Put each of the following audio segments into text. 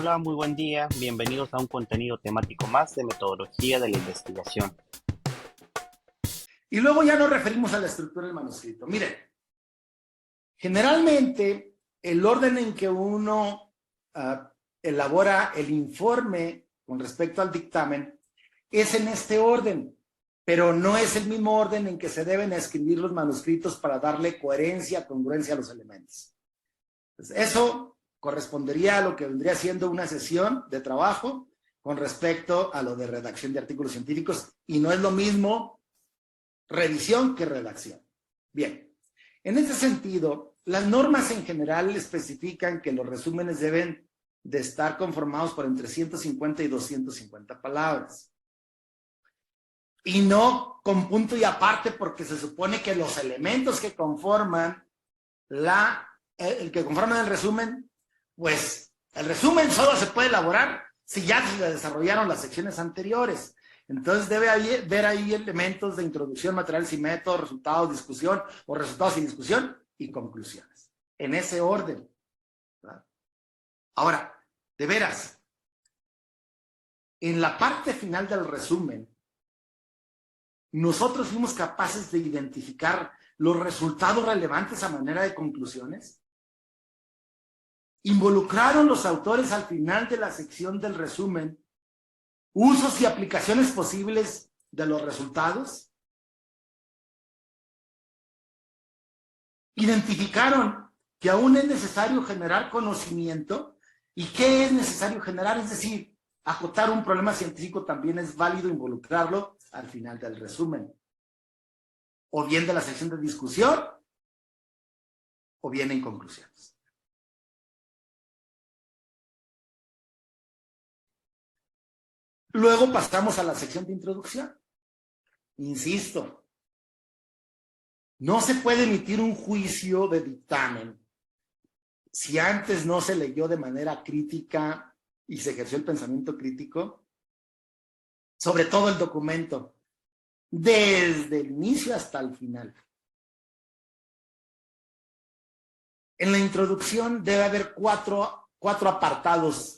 Hola, muy buen día. Bienvenidos a un contenido temático más de metodología de la investigación. Y luego ya nos referimos a la estructura del manuscrito. Miren, generalmente el orden en que uno elabora el informe con respecto al dictamen es en este orden, pero no es el mismo orden en que se deben escribir los manuscritos para darle coherencia, congruencia a los elementos. Entonces, eso correspondería a lo que vendría siendo una sesión de trabajo con respecto a lo de redacción de artículos científicos, y no es lo mismo revisión que redacción. Bien, en ese sentido, las normas en general especifican que los resúmenes deben de estar conformados por entre 150 y 250 palabras. Y no con punto y aparte, porque se supone que los elementos que conforman el resumen, pues el resumen solo se puede elaborar si ya se desarrollaron las secciones anteriores. Entonces debe haber ahí elementos de introducción, materiales y métodos, resultados, discusión, o resultados y discusión, y conclusiones. En ese orden. ¿Verdad? Ahora, de veras, en la parte final del resumen, nosotros fuimos capaces de identificar los resultados relevantes a manera de conclusiones. Involucraron los autores al final de la sección del resumen usos y aplicaciones posibles de los resultados. Identificaron que aún es necesario generar conocimiento. ¿Y qué es necesario generar? Es decir, acotar un problema científico también es válido involucrarlo al final del resumen. O bien de la sección de discusión, o bien en conclusiones. Luego pasamos a la sección de introducción. Insisto, no se puede emitir un juicio de dictamen si antes no se leyó de manera crítica y se ejerció el pensamiento crítico sobre todo el documento, desde el inicio hasta el final. En la introducción debe haber cuatro apartados.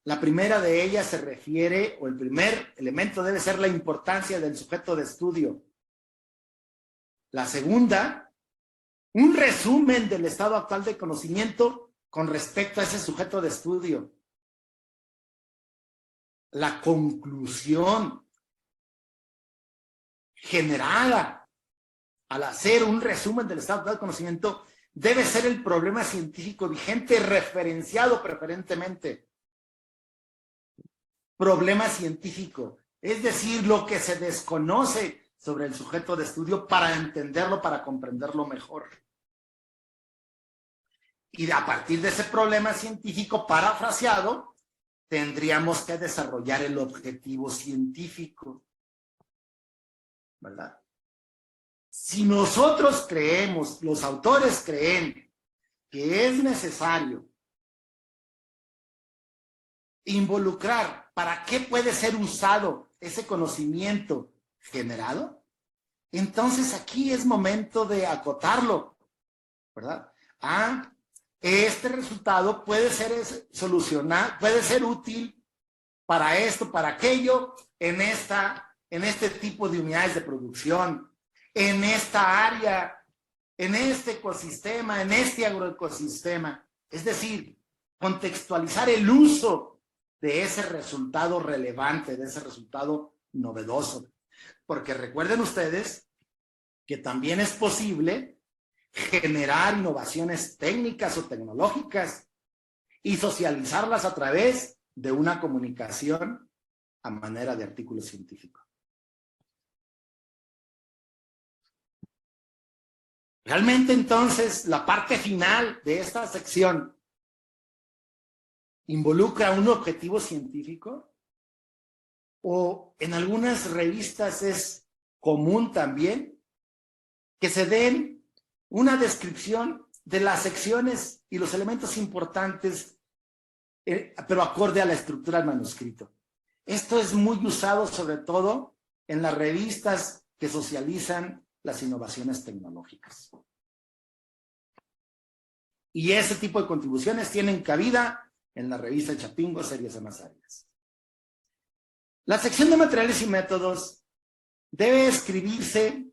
La primera de ellas se refiere, o el primer elemento debe ser la importancia del sujeto de estudio. La segunda, un resumen del estado actual de conocimiento con respecto a ese sujeto de estudio. La conclusión generada al hacer un resumen del estado actual de conocimiento debe ser el problema científico vigente referenciado preferentemente. Problema científico, es decir, lo que se desconoce sobre el sujeto de estudio para entenderlo, para comprenderlo mejor. Y a partir de ese problema científico parafraseado, tendríamos que desarrollar el objetivo científico, ¿verdad? Si nosotros creemos, los autores creen que es necesario involucrar para qué puede ser usado ese conocimiento generado, entonces aquí es momento de acotarlo, ¿verdad? Este resultado puede ser puede ser útil para esto, para aquello, en este tipo de unidades de producción, en esta área, en este ecosistema, en este agroecosistema. Es decir, contextualizar el uso de ese resultado relevante, de ese resultado novedoso. Porque recuerden ustedes que también es posible generar innovaciones técnicas o tecnológicas y socializarlas a través de una comunicación a manera de artículo científico. Realmente entonces la parte final de esta sección involucra un objetivo científico, o en algunas revistas es común también que se den una descripción de las secciones y los elementos importantes, pero acorde a la estructura del manuscrito. Esto es muy usado sobre todo en las revistas que socializan las innovaciones tecnológicas. Y ese tipo de contribuciones tienen cabida en la revista Chapingo, Series Más Áreas. La sección de materiales y métodos debe escribirse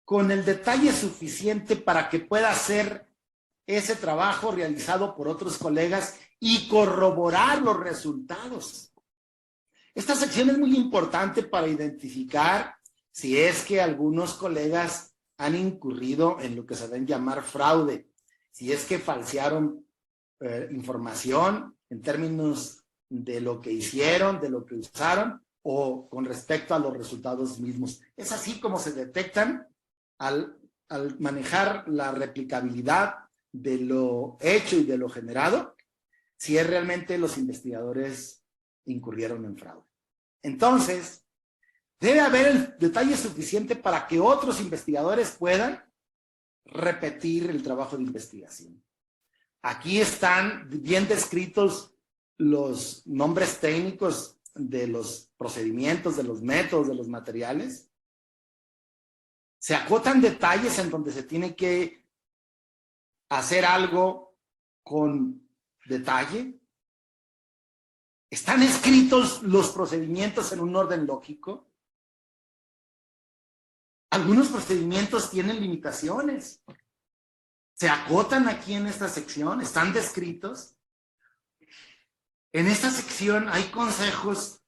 con el detalle suficiente para que pueda ser ese trabajo realizado por otros colegas y corroborar los resultados. Esta sección es muy importante para identificar si es que algunos colegas han incurrido en lo que se debe llamar fraude, si es que falsearon información en términos de lo que hicieron, de lo que usaron o con respecto a los resultados mismos. Es así como se detectan al manejar la replicabilidad de lo hecho y de lo generado, si es realmente los investigadores incurrieron en fraude. Entonces, debe haber el detalle suficiente para que otros investigadores puedan repetir el trabajo de investigación. Aquí están bien descritos los nombres técnicos de los procedimientos, de los métodos, de los materiales. Se acotan detalles en donde se tiene que hacer algo con detalle. ¿Están escritos los procedimientos en un orden lógico? Algunos procedimientos tienen limitaciones. Se acotan aquí en esta sección, están descritos. En esta sección hay consejos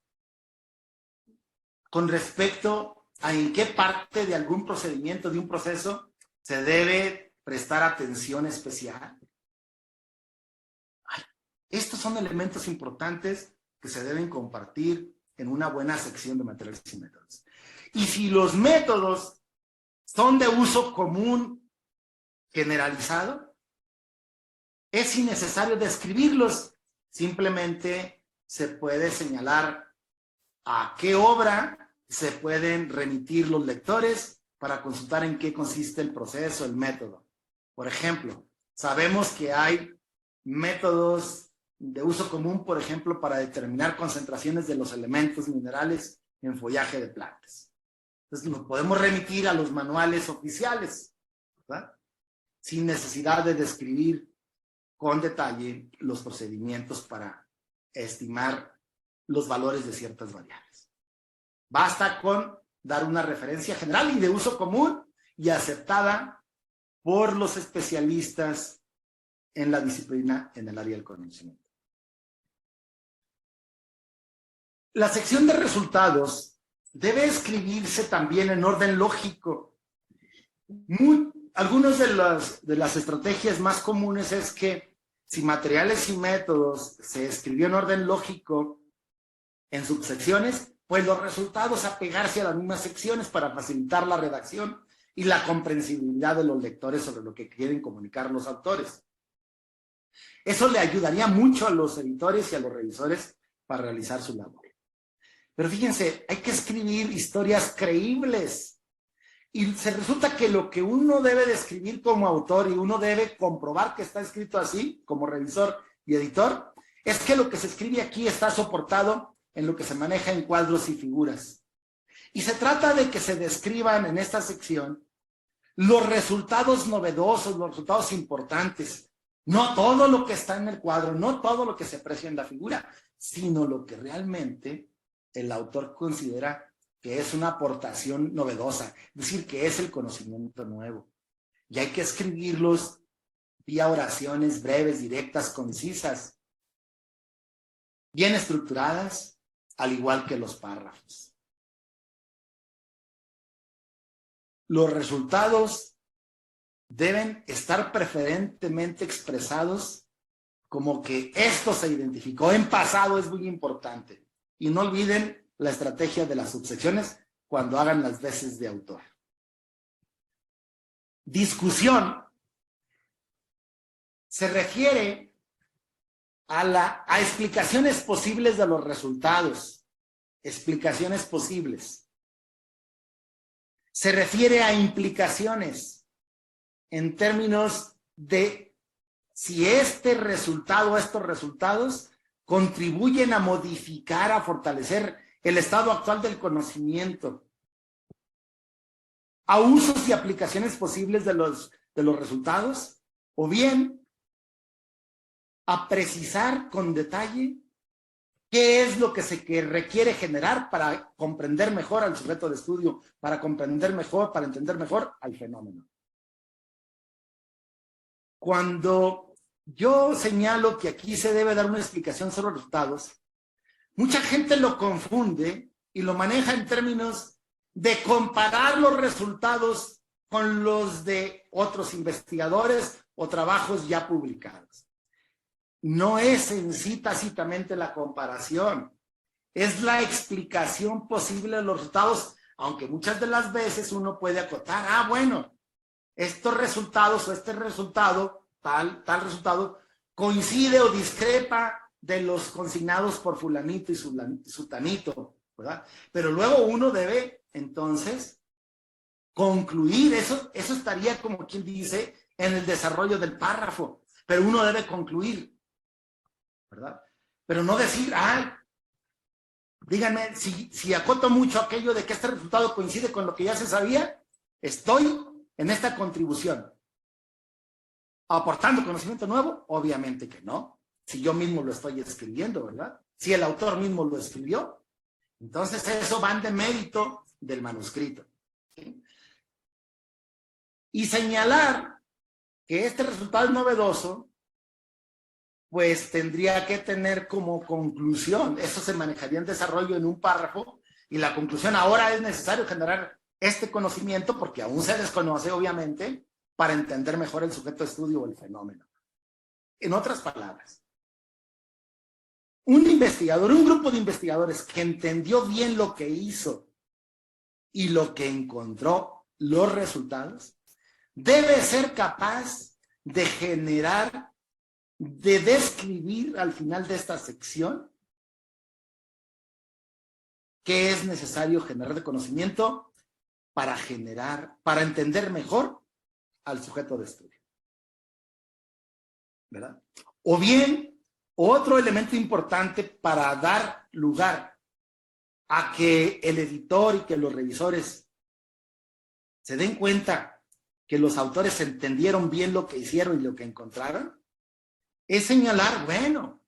con respecto a en qué parte de algún procedimiento, de un proceso, se debe prestar atención especial. Estos son elementos importantes que se deben compartir en una buena sección de materiales y métodos. Y si los métodos son de uso común generalizado, es innecesario describirlos. Simplemente se puede señalar a qué obra se pueden remitir los lectores para consultar en qué consiste el proceso, el método. Por ejemplo, sabemos que hay métodos de uso común, por ejemplo, para determinar concentraciones de los elementos minerales en follaje de plantas. Entonces, nos podemos remitir a los manuales oficiales, ¿verdad? Sin necesidad de describir con detalle los procedimientos para estimar los valores de ciertas variables. Basta con dar una referencia general y de uso común y aceptada por los especialistas en la disciplina en el área del conocimiento. La sección de resultados debe escribirse también en orden lógico. Algunas de las estrategias más comunes es que si materiales y métodos se escribió en orden lógico en subsecciones, pues los resultados apegarse a las mismas secciones para facilitar la redacción y la comprensibilidad de los lectores sobre lo que quieren comunicar los autores. Eso le ayudaría mucho a los editores y a los revisores para realizar su labor. Pero fíjense, hay que escribir historias creíbles. Y se resulta que lo que uno debe de escribir como autor y uno debe comprobar que está escrito así, como revisor y editor, es que lo que se escribe aquí está soportado en lo que se maneja en cuadros y figuras. Y se trata de que se describan en esta sección los resultados novedosos, los resultados importantes. No todo lo que está en el cuadro, no todo lo que se aprecia en la figura, sino lo que realmente el autor considera que es una aportación novedosa, es decir, que es el conocimiento nuevo. Y hay que escribirlos vía oraciones breves, directas, concisas, bien estructuradas, al igual que los párrafos. Los resultados deben estar preferentemente expresados como que esto se identificó en pasado, es muy importante. Y no olviden la estrategia de las subsecciones cuando hagan las veces de autor. Discusión se refiere a explicaciones posibles de los resultados. Explicaciones posibles. Se refiere a implicaciones en términos de si este resultado o estos resultados contribuyen a modificar, a fortalecer el estado actual del conocimiento, a usos y aplicaciones posibles de los resultados, o bien a precisar con detalle qué es lo que se requiere generar para comprender mejor al sujeto de estudio, para comprender mejor, para entender mejor al fenómeno. Cuando yo señalo que aquí se debe dar una explicación sobre los resultados, mucha gente lo confunde y lo maneja en términos de comparar los resultados con los de otros investigadores o trabajos ya publicados. No es en sí tácitamente la comparación, es la explicación posible de los resultados, aunque muchas de las veces uno puede acotar, bueno, estos resultados o este resultado, tal resultado, coincide o discrepa de los consignados por fulanito y sutanito, ¿verdad? Pero luego uno debe, entonces, concluir, eso estaría como quien dice en el desarrollo del párrafo, pero uno debe concluir, ¿verdad? Pero no decir, díganme, si acoto mucho aquello de que este resultado coincide con lo que ya se sabía, estoy en esta contribución. ¿Aportando conocimiento nuevo? Obviamente que no. Si yo mismo lo estoy escribiendo, ¿verdad? Si el autor mismo lo escribió. Entonces eso va de mérito del manuscrito. ¿Sí? Y señalar que este resultado es novedoso, pues tendría que tener como conclusión, eso se manejaría en desarrollo en un párrafo, y la conclusión: ahora es necesario generar este conocimiento, porque aún se desconoce, obviamente, para entender mejor el sujeto de estudio o el fenómeno. En otras palabras, un investigador, un grupo de investigadores que entendió bien lo que hizo y lo que encontró, los resultados, debe ser capaz de generar, de describir al final de esta sección qué es necesario generar de conocimiento para entender mejor al sujeto de estudio, ¿verdad? O bien, otro elemento importante para dar lugar a que el editor y que los revisores se den cuenta que los autores entendieron bien lo que hicieron y lo que encontraron, es señalar, bueno,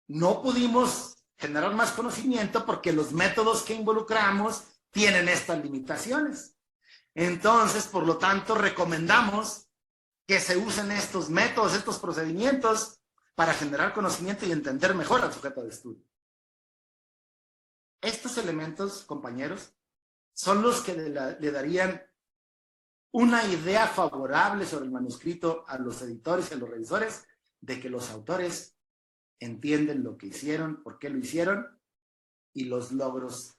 no pudimos generar más conocimiento porque los métodos que involucramos tienen estas limitaciones. Entonces, por lo tanto, recomendamos que se usen estos métodos, estos procedimientos para generar conocimiento y entender mejor al sujeto de estudio. Estos elementos, compañeros, son los que le darían una idea favorable sobre el manuscrito a los editores y a los revisores de que los autores entienden lo que hicieron, por qué lo hicieron y los logros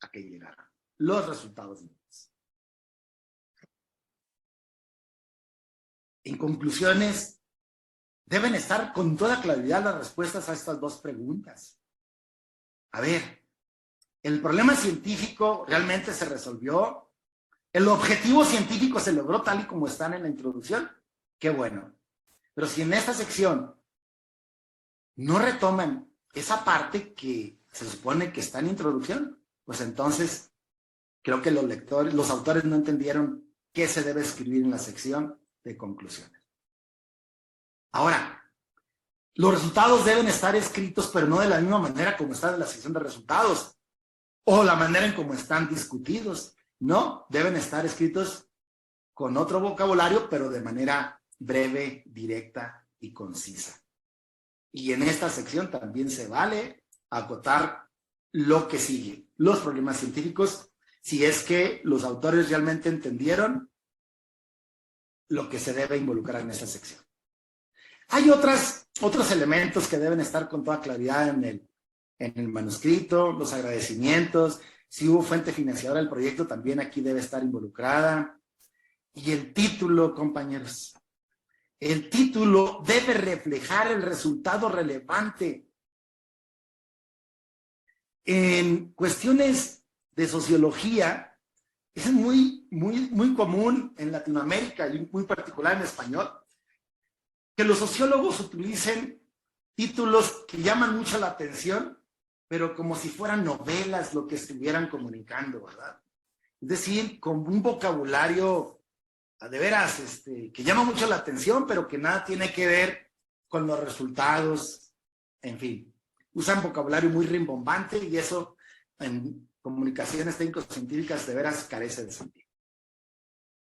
a que llegaron, los resultados mismos. En conclusiones, deben estar con toda claridad las respuestas a estas dos preguntas. A ver, ¿el problema científico realmente se resolvió? ¿El objetivo científico se logró tal y como están en la introducción? Qué bueno. Pero si en esta sección no retoman esa parte que se supone que está en introducción, pues entonces creo que los autores no entendieron qué se debe escribir en la sección de conclusiones. Ahora, los resultados deben estar escritos, pero no de la misma manera como están en la sección de resultados, o la manera en cómo están discutidos. No, deben estar escritos con otro vocabulario, pero de manera breve, directa y concisa. Y en esta sección también se vale acotar lo que sigue, los problemas científicos, si es que los autores realmente entendieron lo que se debe involucrar en esa sección. Hay otros elementos que deben estar con toda claridad en el manuscrito, los agradecimientos, si hubo fuente financiadora del proyecto, también aquí debe estar involucrada. Y el título, compañeros. El título debe reflejar el resultado relevante. En cuestiones de sociología, es muy común en Latinoamérica y muy particular en español, que los sociólogos utilicen títulos que llaman mucho la atención, pero como si fueran novelas lo que estuvieran comunicando, ¿verdad? Es decir, con un vocabulario de veras que llama mucho la atención, pero que nada tiene que ver con los resultados, en fin. Usan vocabulario muy rimbombante y eso en comunicaciones técnico-científicas de veras carece de sentido.